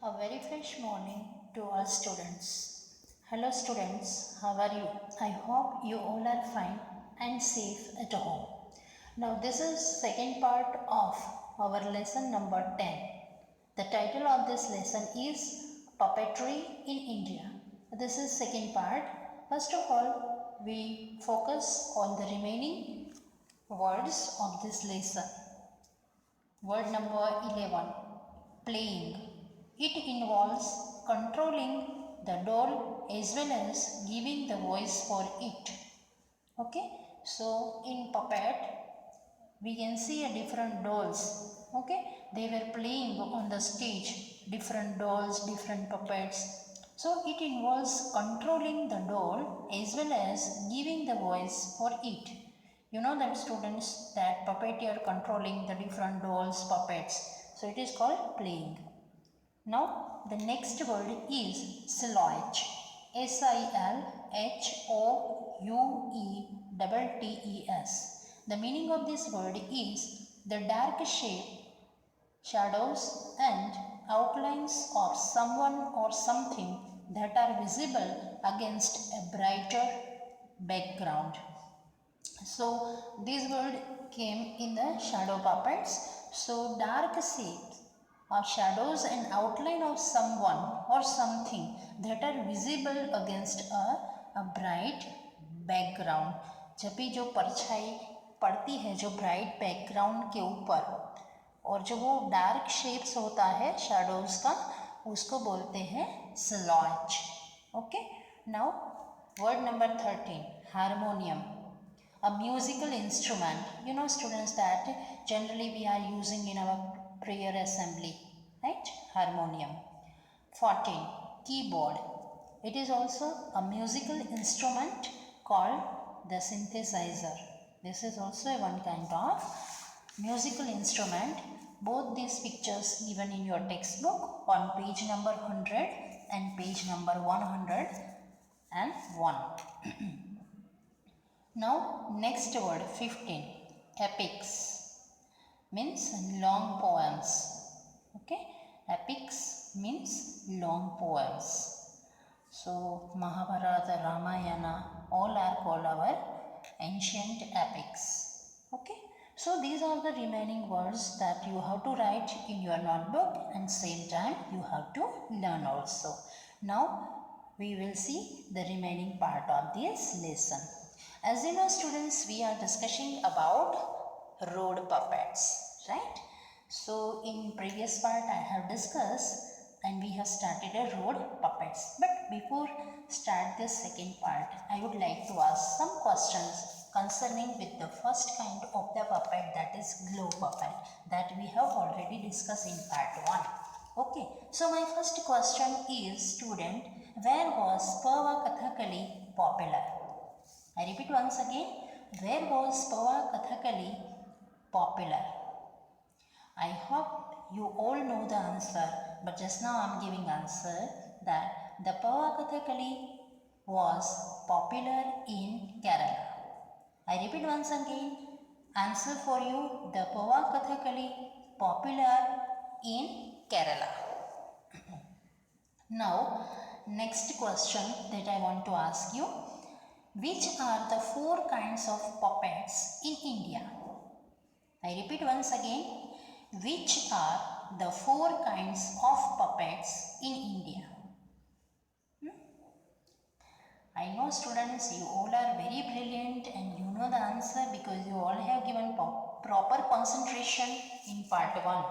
A very fresh morning to all students. Hello students, how are you? I hope you all are fine and safe at home. Now this is second part of our lesson number 10. The title of this lesson is Puppetry in India. This is second part. First of all, we focus on the remaining words of this lesson. Word number 11, playing. It involves controlling the doll as well as giving the voice for it. Okay, so in puppet we can see a different dolls. Okay, they were playing on the stage, different dolls, different puppets. So it involves controlling the doll as well as giving the voice for it. You know that students, that puppeteer controlling the different dolls, puppets. So it is called playing. Now the next word is silhouette. Silhouettes. The meaning of this word is the dark shape, shadows and outlines of someone or something that are visible against a brighter background. So this word came in the shadow puppets. So dark shapes or shadows and outline of someone or something that are visible against a bright background. जब भी जो परछाई पड़ती है जो bright background के ऊपर और जो वो डार्क शेप्स होता है शैडोज का, उसको बोलते हैं silhouette. Okay, now word number 13, harmonium. A musical instrument. You know students that generally we are using in our prayer assembly, right? Harmonium. 14, keyboard. It is also a musical instrument called the synthesizer. This is also one kind of musical instrument. Both these pictures given in your textbook on page number 100 and page number 101. Now next word 15, epics, means long poems. Okay, epics means long poems. So Mahabharata, Ramayana, all are called our ancient epics. Okay, so these are the remaining words that you have to write in your notebook and same time you have to learn also. Now we will see the remaining part of this lesson. As you know students, we are discussing about road puppets, right? So in previous part I have discussed and we have started a road puppets. But before start this second part, I would like to ask some questions concerning with the first kind of the puppet, that is glow puppet, that we have already discussed in part 1. Okay, so my first question is, student, where was Pava Kathakali popular? I repeat once again, where was Pava Kathakali popular? I hope you all know the answer, but just now I am giving answer that the Pava Kathakali was popular in Kerala. I repeat once again, answer for you, the Pava Kathakali popular in Kerala. Now, next question that I want to ask you, which are the 4 kinds of puppets in India? I repeat once again, which are the 4 kinds of puppets in India? I know students, you all are very brilliant and you know the answer because you all have given proper concentration in part 1.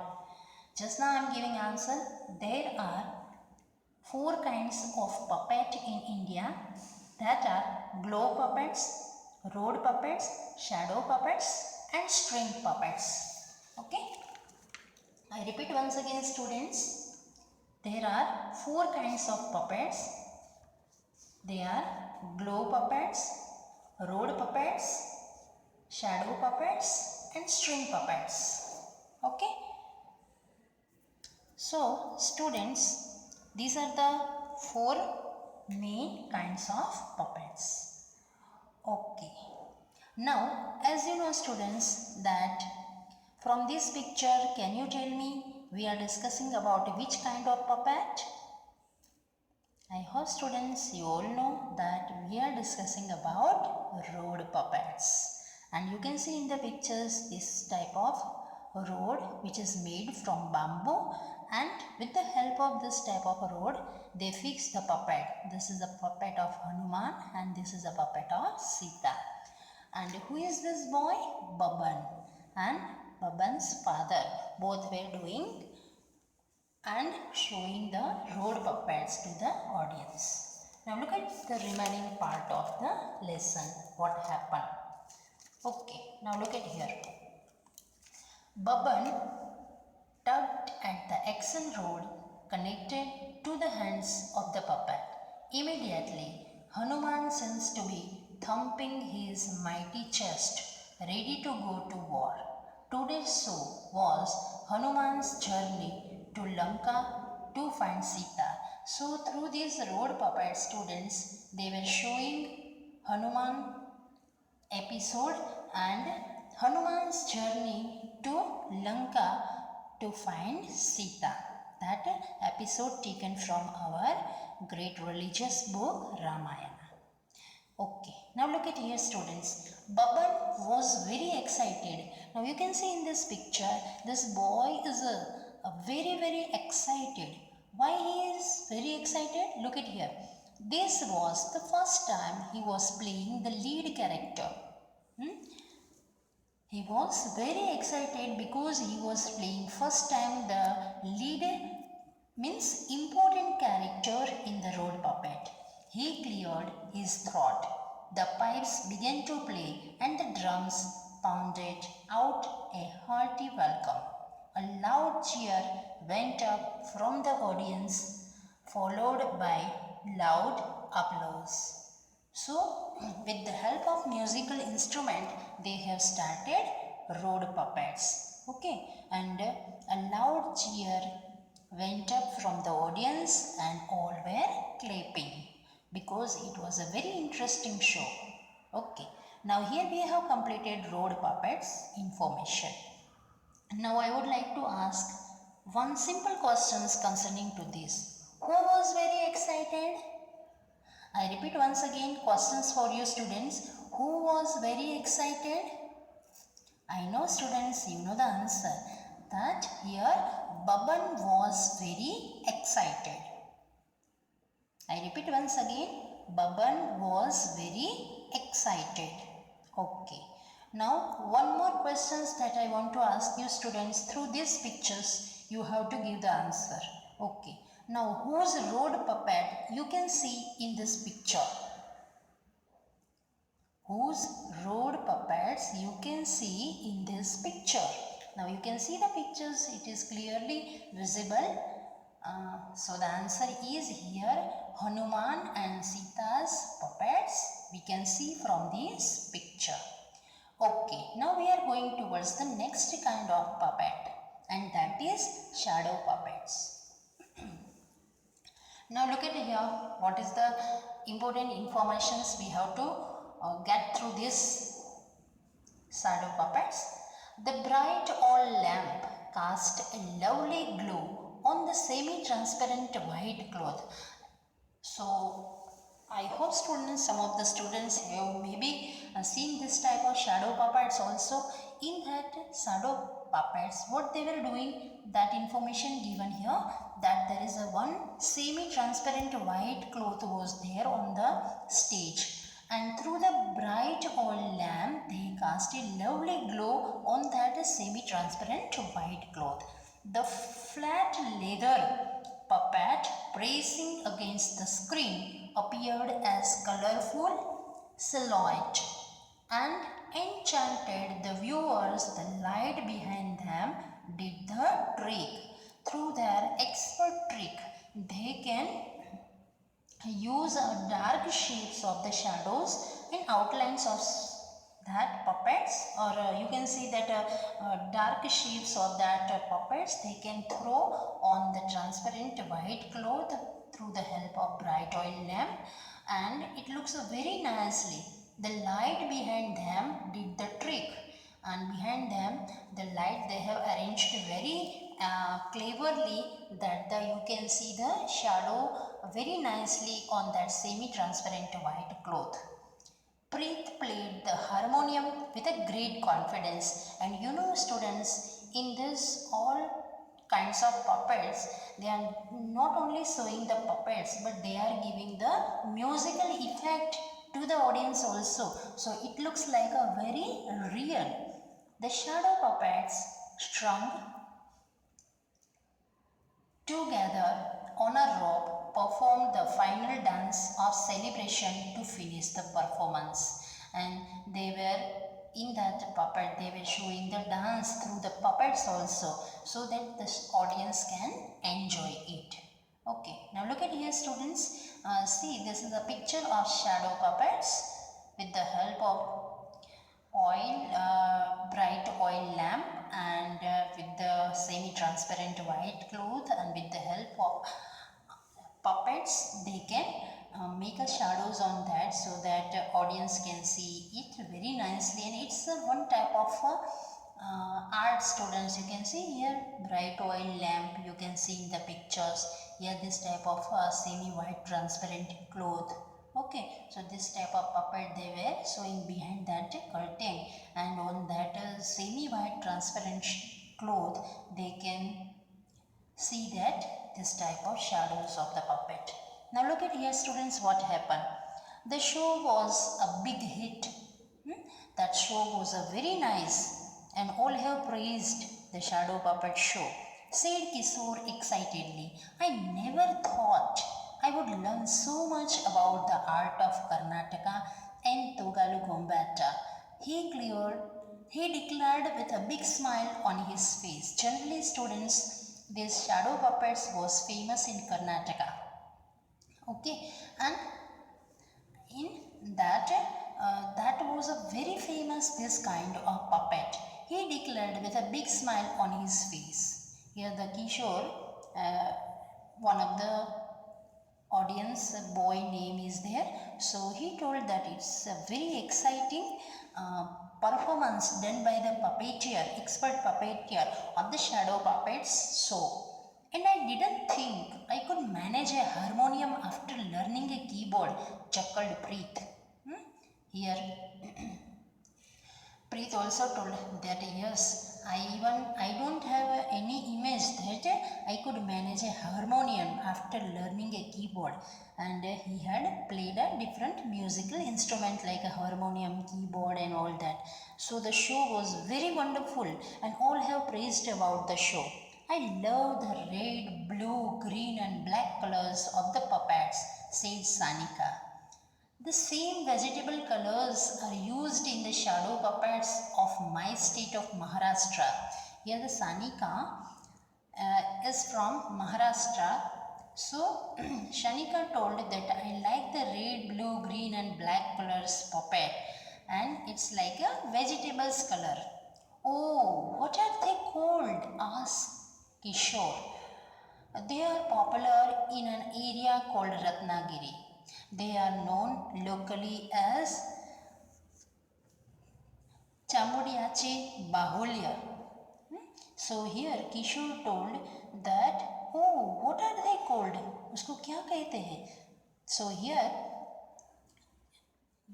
Just now I am giving answer. There are 4 kinds of puppet in India, that are glow puppets, road puppets, shadow puppets and string puppets. Okay, I repeat once again students, there are 4 kinds of puppets. They are glow puppets, road puppets, shadow puppets and string puppets. Okay, so students, these are the 4 main kinds of puppets. Okay, now as you know students that from this picture, can you tell me we are discussing about which kind of puppet? I hope students you all know that we are discussing about road puppets. And you can see in the pictures this type of road which is made from bamboo, and with the help of this type of road they fix the puppet. This is a puppet of Hanuman and this is a puppet of Sita. And who is this boy? Baban and Baban's father. Both were doing and showing the road puppets to the audience. Now look at the remaining part of the lesson. What happened? Okay, now look at here. Baban tugged at the axle rod connected to the hands of the puppet. Immediately, Hanuman seems to be thumping his mighty chest, ready to go to war. Today's show was Hanuman's journey to Lanka to find Sita. So through these road puppet students, they were showing Hanuman episode and Hanuman's journey to Lanka to find Sita. That episode taken from our great religious book Ramayana. Okay, now look at here students. Baban was very excited. Now you can see in this picture, this boy is a very excited. Why he is very excited? Look at here. This was the first time he was playing the lead character. He was very excited because he was playing first time the lead, means important character in the road puppet. He cleared his throat. The pipes began to play and the drums pounded out a hearty welcome. A loud cheer went up from the audience, followed by loud applause. So, with the help of musical instrument, they have started road puppets. Okay, and a loud cheer went up from the audience and all were clapping because it was a very interesting show. Okay, now here we have completed road puppets information. Now I would like to ask one simple questions concerning to this. Who was very excited? I repeat once again questions for you students. Who was very excited? I know students, you know the answer. That here Baban was very excited. I repeat once again. Baban was very excited. Okay. Now one more questions that I want to ask you students. Through these pictures you have to give the answer. Okay. Now whose road puppet you can see in this picture? Whose road puppets you can see in this picture? Now you can see the pictures, it is clearly visible. So the answer is here Hanuman and Sita's puppets we can see from this picture. Okay, now we are going towards the next kind of puppet, and that is shadow puppets. Now look at here, what is the important informations we have to get through this shadow puppets. The bright oil lamp cast a lovely glow on the semi-transparent white cloth. So I hope students, some of the students have maybe seen this type of shadow puppets also. In that shadow puppets, what they were doing, that information given here, that there is a one semi-transparent white cloth was there on the stage, and through the bright oil lamp they cast a lovely glow on that semi-transparent white cloth. The flat leather puppet pressing against the screen appeared as colorful silhouette and enchanted the viewers. The light behind them did the trick. Through their expert trick, they can use dark shapes of the shadows and outlines of that puppets, or you can see that dark shapes of that puppets they can throw on the transparent white cloth through the help of bright oil lamp, and it looks very nicely. The light behind them did the trick, and behind them the light they have arranged very cleverly that you can see the shadow very nicely on that semi-transparent white cloth. Preet played the harmonium with a great confidence, and you know, students, in this all kinds of puppets, they are not only showing the puppets but they are giving the musical effect to the audience also. So it looks like a very real. The shadow puppets strung together on a rope performed the final dance of celebration to finish the performance. And they were in that puppet, they were showing the dance through the puppets also, so that the audience can enjoy it. Okay, now look at here, students. See, this is a picture of shadow puppets with the help of bright oil lamp, and with the semi-transparent white cloth, and with the help of puppets they can make a shadows on that, so that audience can see it very nicely. And it's one type of art, students. You can see here bright oil lamp, you can see in the pictures here, this type of semi white transparent cloth. Okay, so this type of puppet they were showing behind that curtain, and on that semi white transparent cloth they can see that this type of shadows of the puppet. Now look at here, students, what happened. The show was a big hit. That show was a very nice, and all have praised the shadow puppet show, said Kishore excitedly. I never thought I would learn so much about the art of Karnataka and Togalu. He declared with a big smile on his face. Generally, students, this shadow puppets was famous in Karnataka. Okay, and in that that was a very famous this kind of puppet. He declared with a big smile on his face. Here the Kishore, one of the audience boy name is there, so he told that it's a very exciting performance done by the puppeteer, expert puppeteer of the shadow puppets show. And I didn't think I could manage a harmonium after learning a keyboard, chuckled Preet. Here Preet also told that yes, I don't have any image that I could manage a harmonium after learning a keyboard, and he had played a different musical instrument like a harmonium, keyboard, and all that. So the show was very wonderful, and all have praised about the show. I love the red, blue, green, and black colors of the puppets, said Sanika. The same vegetable colors are used in the shadow puppets of my state of Maharashtra. Here the Sanika is from Maharashtra. So Shanika told that I like the red, blue, green and black colors puppet, and it's like a vegetables color. Oh, what are they called? Asked Kishore. They are popular in an area called Ratnagiri. They are known locally as Chamudiache Bahulya. So here Kishore told that, oh, what are they called? उसको क्या कहते हैं? So here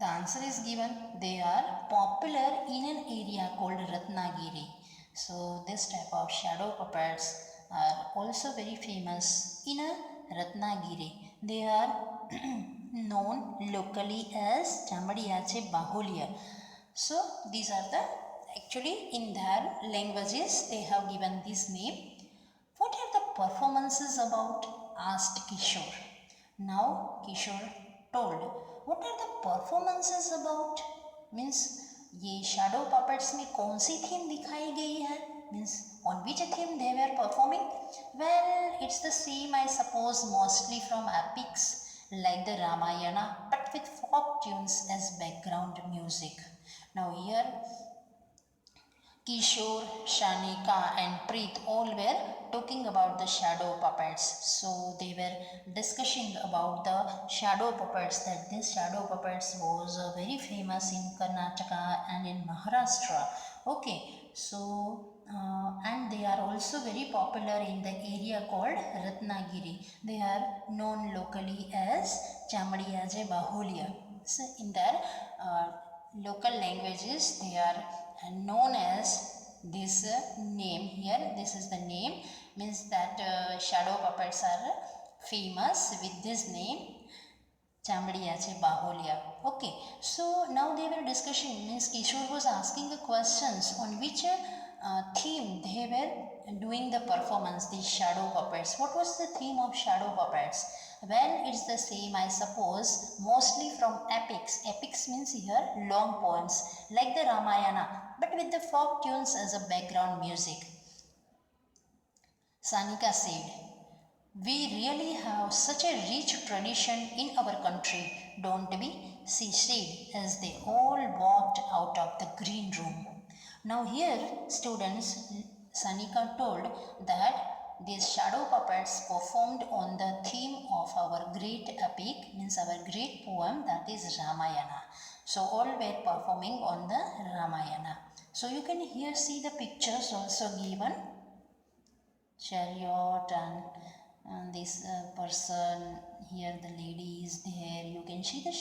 the answer is given. They are popular in an area called Ratnagiri. So this type of shadow puppets are also very famous in a Ratnagiri. They are known locally as Chamadiyache Bahulya. So these are the, actually in their languages they have given this name. What are the performances about? Asked Kishore. Now Kishore told, what are the performances about? Means ये shadow puppets में कौन सी theme दिखाई गई है? Means on which theme they were performing? Well, it's the same, I suppose, mostly from epics like the Ramayana, but with folk tunes as background music. Now here Kishore, Shanika and Preet all were talking about the shadow puppets. So they were discussing about the shadow puppets, that this shadow puppets was very famous in Karnataka and in Maharashtra. Okay, so and they are also very popular in the area called Ratnagiri. They are known locally as Chamadiyaje Bahulia. So in their local languages, they are known as this name here. This is the name, means that shadow puppets are famous with this name, Chamadiyache Bahulia. Okay, so now they were discussing, means Kishore was asking the questions on which theme they were doing the performance, these shadow puppets. What was the theme of shadow puppets? Well, it's the same, I suppose, mostly from epics. Epics means here long poems like the Ramayana, but with the folk tunes as a background music. Sanika said, "We really have such a rich tradition in our country, don't we?" she said as they all walked out of the green room. Now, here, students, Sanika told that these shadow puppets performed on the theme of our great epic, means our great poem, that is Ramayana. So, all were performing on the Ramayana. So, you can here see the pictures also given, chariot and this person here, the lady is there. You can see the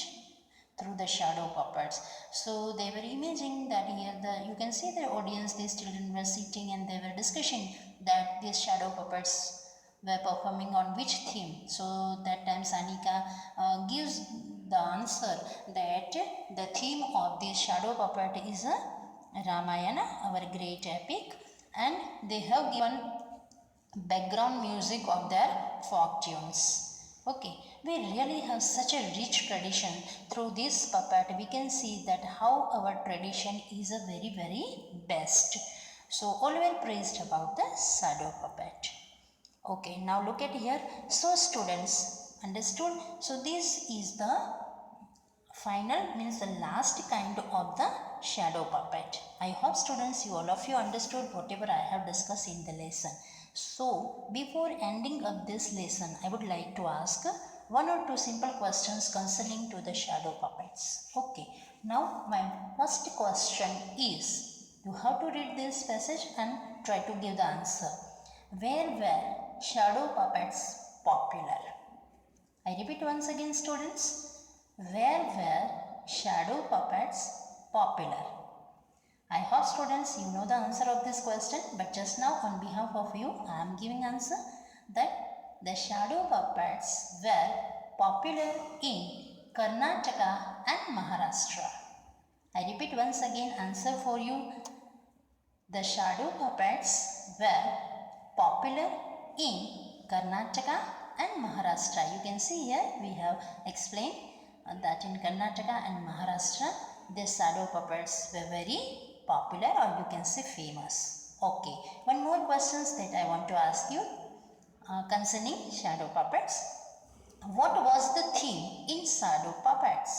through the shadow puppets. So they were imagining that here you can see the audience, these children were sitting and they were discussing that these shadow puppets were performing on which theme. So that time Sanika gives the answer that the theme of this shadow puppet is a Ramayana, our great epic, and they have given background music of their folk tunes. Okay, we really have such a rich tradition. Through this puppet, we can see that how our tradition is a very, very best. So, all were praised about the shadow puppet. Okay, now look at here. So, students, understood? So, this is the final, means the last kind of the shadow puppet. I hope students, all of you understood whatever I have discussed in the lesson. So, before ending up this lesson, I would like to ask one or two simple questions concerning to the shadow puppets. Okay, now my first question is, you have to read this passage and try to give the answer. Where were shadow puppets popular? I repeat once again, students. Where were shadow puppets popular? I hope students you know the answer of this question, but just now on behalf of you I am giving answer that the shadow puppets were popular in Karnataka and Maharashtra. I repeat once again answer for you. The shadow puppets were popular in Karnataka and Maharashtra. You can see here we have explained that in Karnataka and Maharashtra the shadow puppets were very popular, or you can say famous. Okay, one more questions that I want to ask you concerning shadow puppets. What was the theme in shadow puppets?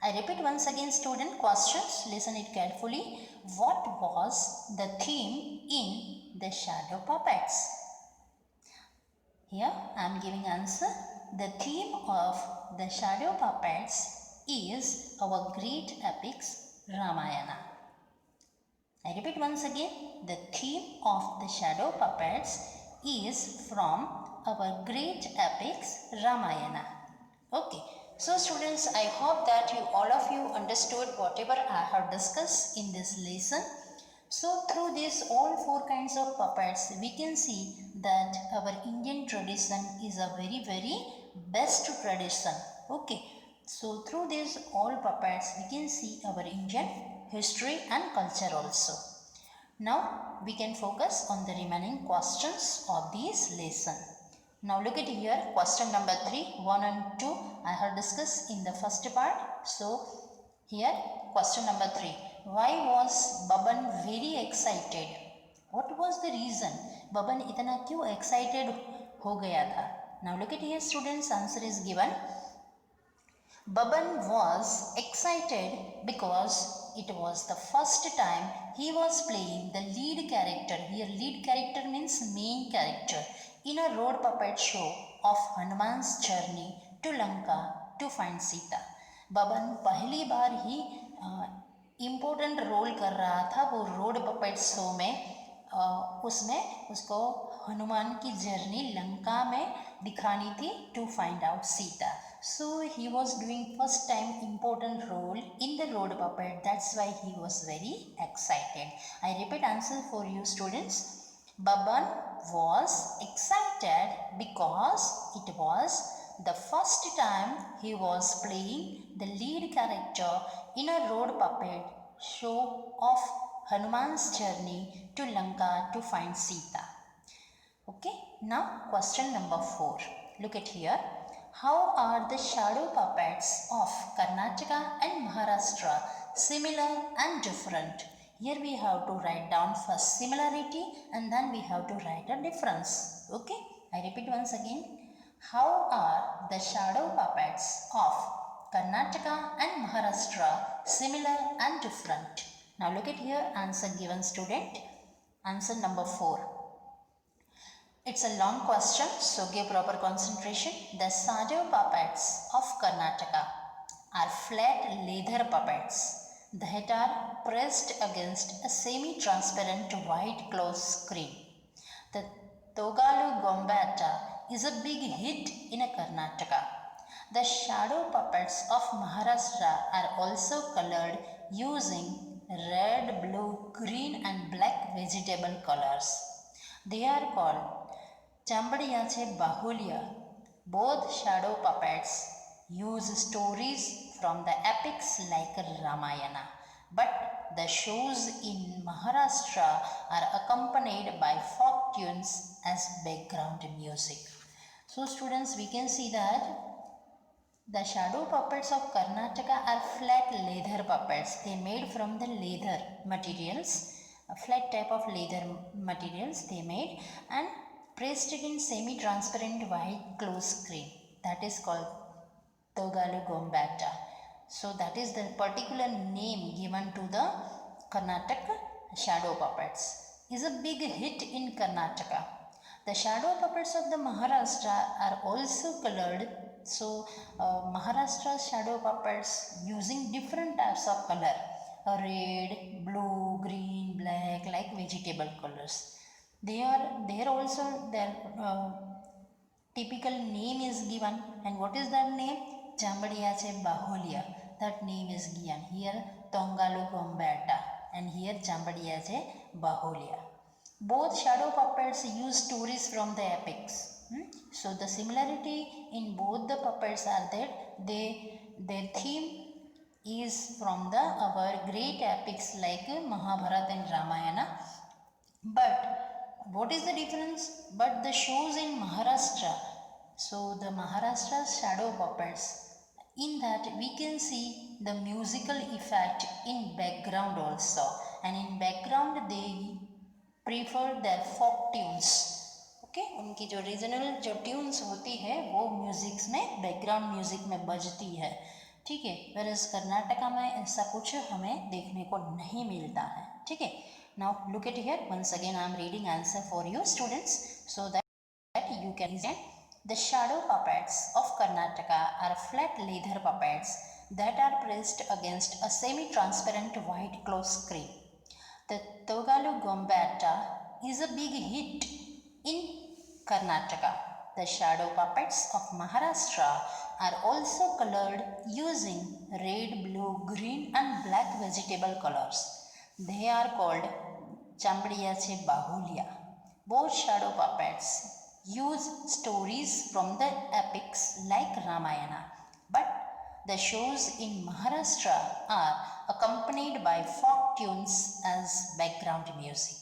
I repeat once again, student, questions, listen it carefully. What was the theme in the shadow puppets? Here I am giving answer. The theme of the shadow puppets is our great epics Ramayana. I repeat once again, the theme of the shadow puppets is from our great epics Ramayana. Okay, so students, I hope that all of you understood whatever I have discussed in this lesson. So through these all four kinds of puppets, we can see that our Indian tradition is a very, very best tradition. Okay, so through these all puppets, we can see our Indian history and culture also. Now we can focus on the remaining questions of this lesson. Now look at here, question number 3, 1 and 2 I have discussed in the first part. So here question number 3, why was Baban very excited? What was the reason? Baban itna क्यों excited हो गया था? Now look at here students, answer is given. Baban was excited because it was the first time he was playing the lead character. Here lead character means main character in a road puppet show of Hanuman's journey to Lanka to find Sita. Baban पहली बार ही important role कर रहा था वो road puppet show में उसने उसको हनुमान की journey Lanka में दिखानी थी to find out Sita. So he was doing first time important role in the road puppet. That's why he was very excited. I repeat answer for you students. Baban was excited because it was the first time he was playing the lead character in a road puppet show of Hanuman's journey to Lanka to find Sita. Okay, now question number 4. Look at here. How are the shadow puppets of Karnataka and Maharashtra similar and different? Here we have to write down first similarity and then we have to write a difference. Okay, I repeat once again. How are the shadow puppets of Karnataka and Maharashtra similar and different? Now look at here, answer given student. Answer number 4. It's a long question, so give proper concentration. The shadow puppets of Karnataka are flat leather puppets that are pressed against a semi-transparent white cloth screen. The Togalu Gombata is a big hit in Karnataka. The shadow puppets of Maharashtra are also colored using red, blue, green and black vegetable colors. They are called Chambadiyache Bahulya. Both shadow puppets use stories from the epics like Ramayana, but the shows in Maharashtra are accompanied by folk tunes as background music. So students, we can see that the shadow puppets of Karnataka are flat leather puppets. They made from the leather materials, a flat type of leather materials they made and pressed it in semi-transparent white cloth screen. That is called Togalu Gombata. So that is the particular name given to the Karnataka shadow puppets. Is a big hit in Karnataka. The shadow puppets of the Maharashtra are also colored. So Maharashtra shadow puppets using different types of color. Red, blue, green, black, like vegetable colors. They are there also their typical name is given, and what is that name? Chambadiyache Bahulya. That name is given here. Tongalu Gombata and here Chambadiyache Bahulya. Both shadow puppets use stories from the epics. So the similarity in both the puppets are that their theme is from the our great epics like Mahabharata and Ramayana. But what is the difference? But the shows in Maharashtra. So the Maharashtra shadow puppets. In that we can see the musical effect in background also. And in background they prefer their folk tunes. Okay उनकी जो regional जो tunes होती है वो musics में background music में बजती है. ठीक है, वेरएज कर्नाटका में ऐसा कुछ हमें देखने को नहीं मिलता है. ठीक है. Now look at here. Once again I am reading answer for you students so that you can see. The shadow puppets of Karnataka are flat leather puppets that are pressed against a semi-transparent white cloth screen. The Togalu Gombata is a big hit in Karnataka. The shadow puppets of Maharashtra are also colored using red, blue, green and black vegetable colors. They are called Chambadiyache Bahulya. Both shadow puppets use stories from the epics like Ramayana, but the shows in Maharashtra are accompanied by folk tunes as background music.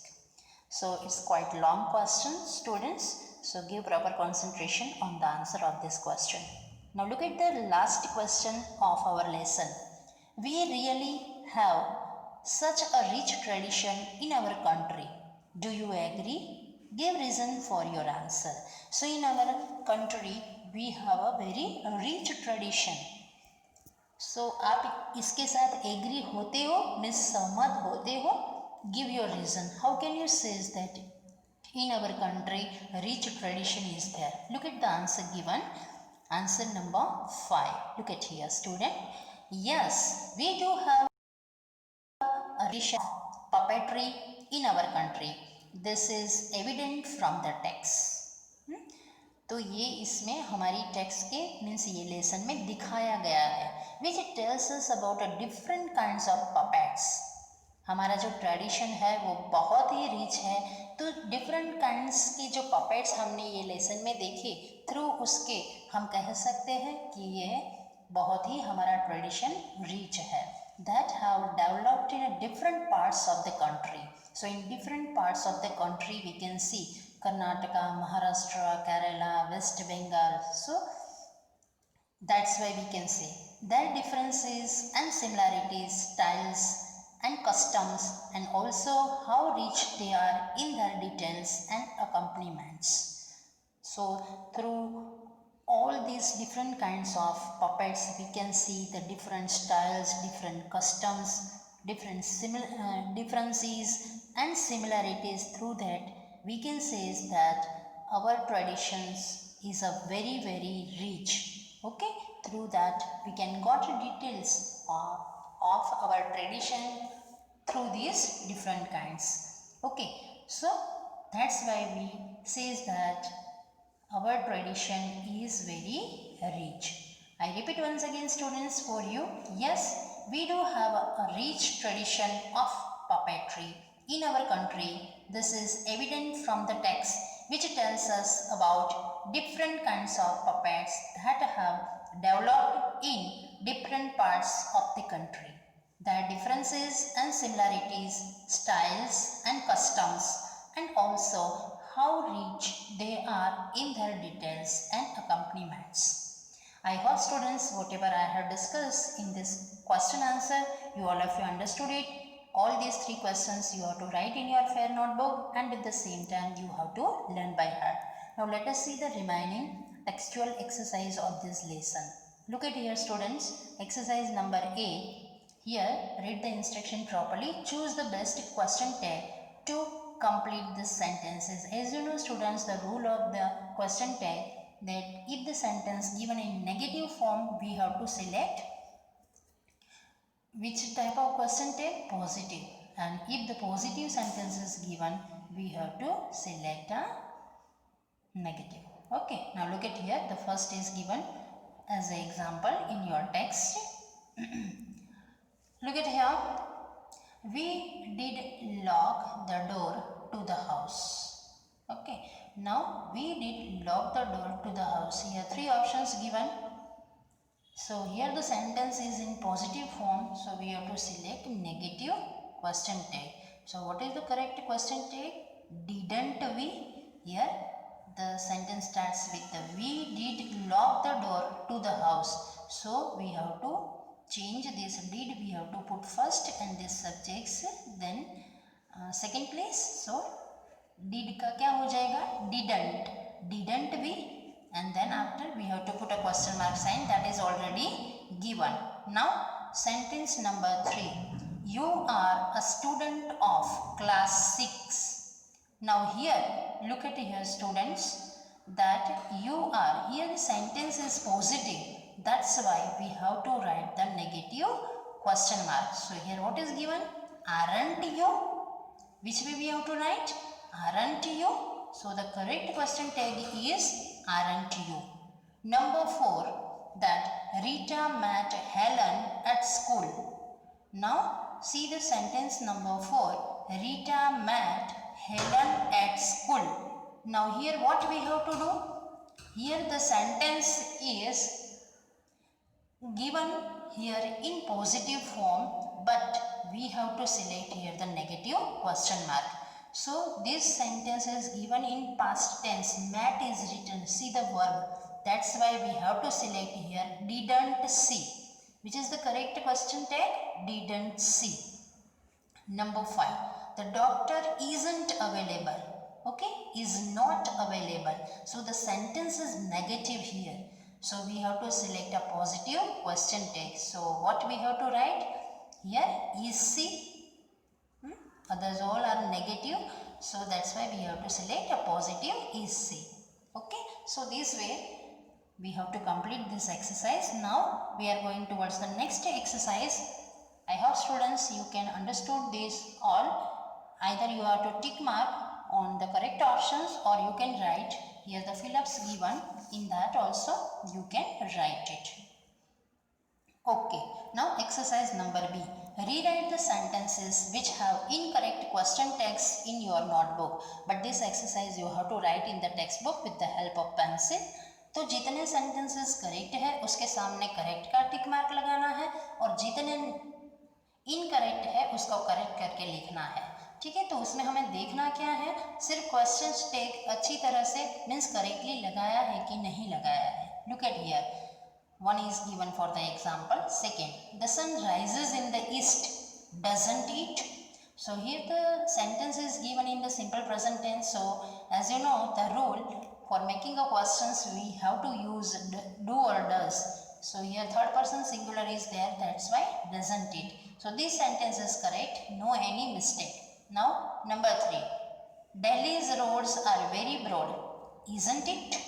So it's quite long question students. So give proper concentration on the answer of this question. Now look at the last question of our lesson. We really have such a rich tradition in our country. Do you agree? Give reason for your answer. So in our country we have a very rich tradition. So आप इसके साथ agree होते हो, means सहमत होते हो? Give your reason. How can you say that in our country rich tradition is there? Look at the answer given. Answer number 5. Look at here student. Yes, we do have a tradition of puppetry in our country. This is evident from the text. तो ये इसमें हमारी text के means ये lesson में दिखाया गया है, which tells us about a different kinds of puppets. हमारा जो ट्रेडिशन है वो बहुत ही रिच है, तो डिफरेंट काइंड्स के जो पपेट्स हमने ये लेसन में देखे, थ्रू उसके हम कह सकते हैं कि ये बहुत ही हमारा ट्रेडिशन रिच है, that have developed in different parts of the country. So in different parts of the country we can see Karnataka, Maharashtra, Kerala, West Bengal. So that's why we can say their differences and similarities, styles and customs, and also how rich they are in their details and accompaniments. So through all these different kinds of puppets we can see the different styles, different customs, differences and similarities. Through that we can say is that our traditions is a very rich. Okay, through that we can got details of our tradition through these different kinds. Okay, so that's why we says that our tradition is very rich. I repeat once again students for you, yes, we do have a rich tradition of puppetry in our country. This is evident from the text, which tells us about different kinds of puppets that have developed in different parts of the country. Their differences and similarities, styles and customs, and also how rich they are in their details and accompaniments. I hope students whatever I have discussed in this question answer, you all of you understood it. All these 3 questions you have to write in your fair notebook, and at the same time you have to learn by heart. Now let us see the remaining textual exercise of this lesson. Look at here students, exercise number A. Here read the instruction properly. Choose the best question tag to complete the sentences. As you know students, the rule of the question tag, that if the sentence given in negative form, we have to select which type of question tag? Positive. And if the positive sentence is given, we have to select a negative. Okay, now look at here, the first is given as an example in your text. Look at here, we did lock the door to the house. Okay, now we did lock the door to the house. Here 3 options given. So here the sentence is in positive form, so we have to select negative question tag. So what is the correct question tag? Didn't we? Here the sentence starts with the we did lock the door to the house. So we have to change this did, we have to put first and this subjects then second place. So did का क्या हो जाएगा? Didn't we? And then after we have to put a question mark sign, that is already given. Now sentence number 3, you are a student of class 6. Now here look at here students, that you are, here the sentence is positive, that's why we have to write the negative question mark. So here what is given? Aren't you? Which way we have to write? Aren't you? So the correct question tag is aren't you. Number 4, that Rita met Helen at school. Now see the sentence number 4, Rita met Helen at school. Now here what we have to do? Here the sentence is given here in positive form, but we have to select here the negative question mark. So this sentence is given in past tense, met is written, see the verb, that's why we have to select here didn't see. Which is the correct question tag? Didn't see. Number 5, the doctor isn't available. Okay, is not available. So the sentence is negative here. So we have to select a positive question tag. So what we have to write? Here is see. Others all are negative. So that's why we have to select a positive is see. Okay, so this way we have to complete this exercise. Now we are going towards the next exercise. I hope students you can understood this all. Either you have to tick mark on the correct options, or you can write here the fill-ups given, in that also you can write it. Okay, now exercise number B. Rewrite the sentences which have incorrect question tags in your notebook. But this exercise you have to write in the textbook with the help of pencil. तो जितने sentences correct है उसके सामने correct का tick mark लगाना है, और जितने इनकरेक्ट है उसको करेक्ट करके लिखना है. ठीक है, तो उसमें हमें देखना क्या है, सिर्फ क्वेश्चन टैग अच्छी तरह से मीन्स करेक्टली लगाया है कि नहीं लगाया है. Look at here. One is given for the example. Second, the sun rises in the east, doesn't it? So here the sentence is given in the simple present tense. So as you know, the rule for making a questions we have to use do or does. So here third person singular is there, that's why doesn't it. So this sentence is correct, no any mistake. Now number 3, Delhi's roads are very broad, isn't it?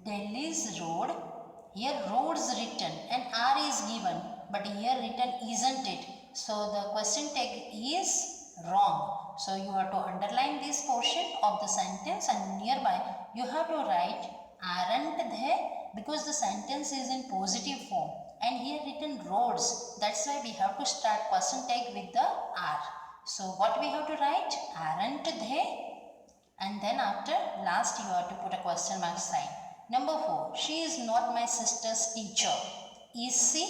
Delhi's road, here roads written and R is given, but here written isn't it. So the question tag is wrong. So you have to underline this portion of the sentence, and nearby you have to write aren't they, because the sentence is in positive form, and here written roads, that's why we have to start question tag with the R. So what we have to write, aren't they, and then after last you have to put a question mark sign. Number 4, she is not my sister's teacher, is she?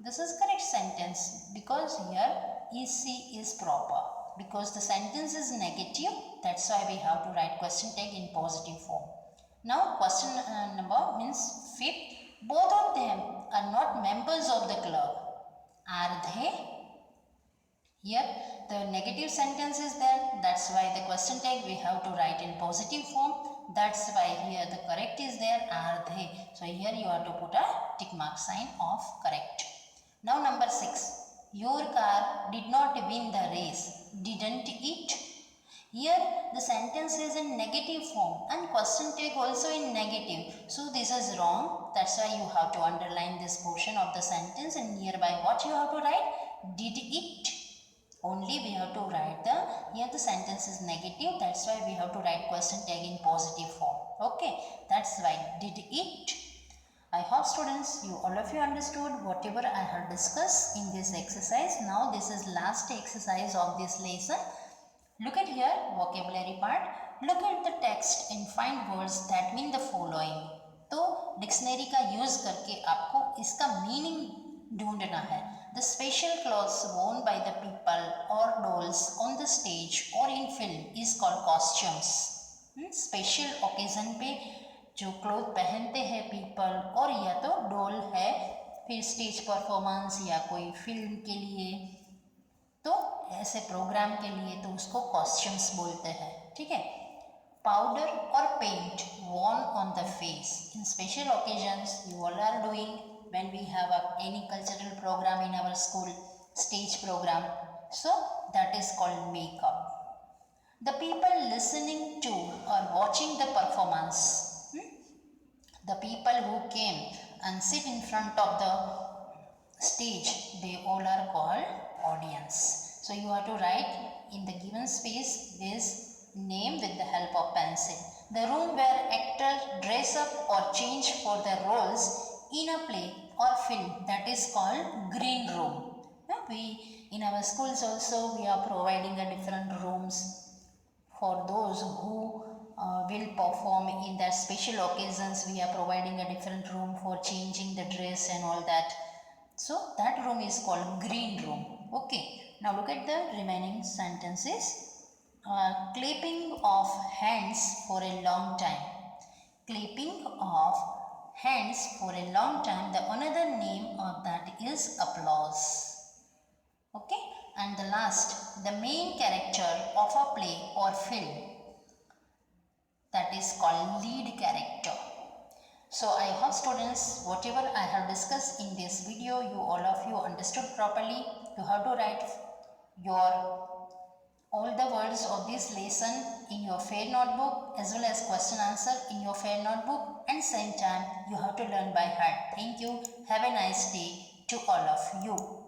This is correct sentence, because here is she is proper, because the sentence is negative, that's why we have to write question tag in positive form. Now question number means 5th, both of them are not members of the club, are they? Here the negative sentence is there, that's why the question tag we have to write in positive form. That's why here the correct is there, are they. So here you have to put a tick mark sign of correct. Now number 6, your car did not win the race, didn't it? Here the sentence is in negative form and question tag also in negative. So this is wrong. That's why you have to underline this portion of the sentence, and nearby what you have to write, did it. Only we have to write here the sentence is negative, that's why we have to write question tag in positive form. Okay, that's why did it. I hope students, you all of you understood whatever I have discussed in this exercise. Now this is last exercise of this lesson. Look at here vocabulary part. Look at the text and find words that mean the following. तो dictionary का use करके आपको इसका meaning ढूंढना है. The special clothes worn by the people or dolls on the stage or in film is called costumes. Special occasion पे जो cloth पहनते हैं पीपल, और या तो डॉल है, फिर स्टेज परफॉर्मेंस या कोई फिल्म के लिए, तो ऐसे प्रोग्राम के लिए तो उसको कॉस्ट्यूम्स बोलते हैं. ठीक है. Powder or paint worn on the face in special occasions you all are doing when we have any cultural program in our school, stage program. So that is called makeup. The people listening to or watching the performance, the people who came and sit in front of the stage, they all are called audience. So you have to write in the given space this name with the help of pencil. The room where actors dress up or change for their roles in a play or film, that is called green room. We in our schools also we are providing a different rooms for those who will perform in their special occasions. We are providing a different room for changing the dress and all that. So that room is called green room. Okay, now look at the remaining sentences. Clapping of hands for a long time. Clapping of hands for a long time, the another name of that is applause. Okay, and the last, the main character of a play or film, that is called lead character. So I hope students, whatever I have discussed in this video, you all of you understood properly. You have to write your all the words of this lesson in your fair notebook as well as question answer in your fair notebook, and same time you have to learn by heart. Thank you. Have a nice day to all of you.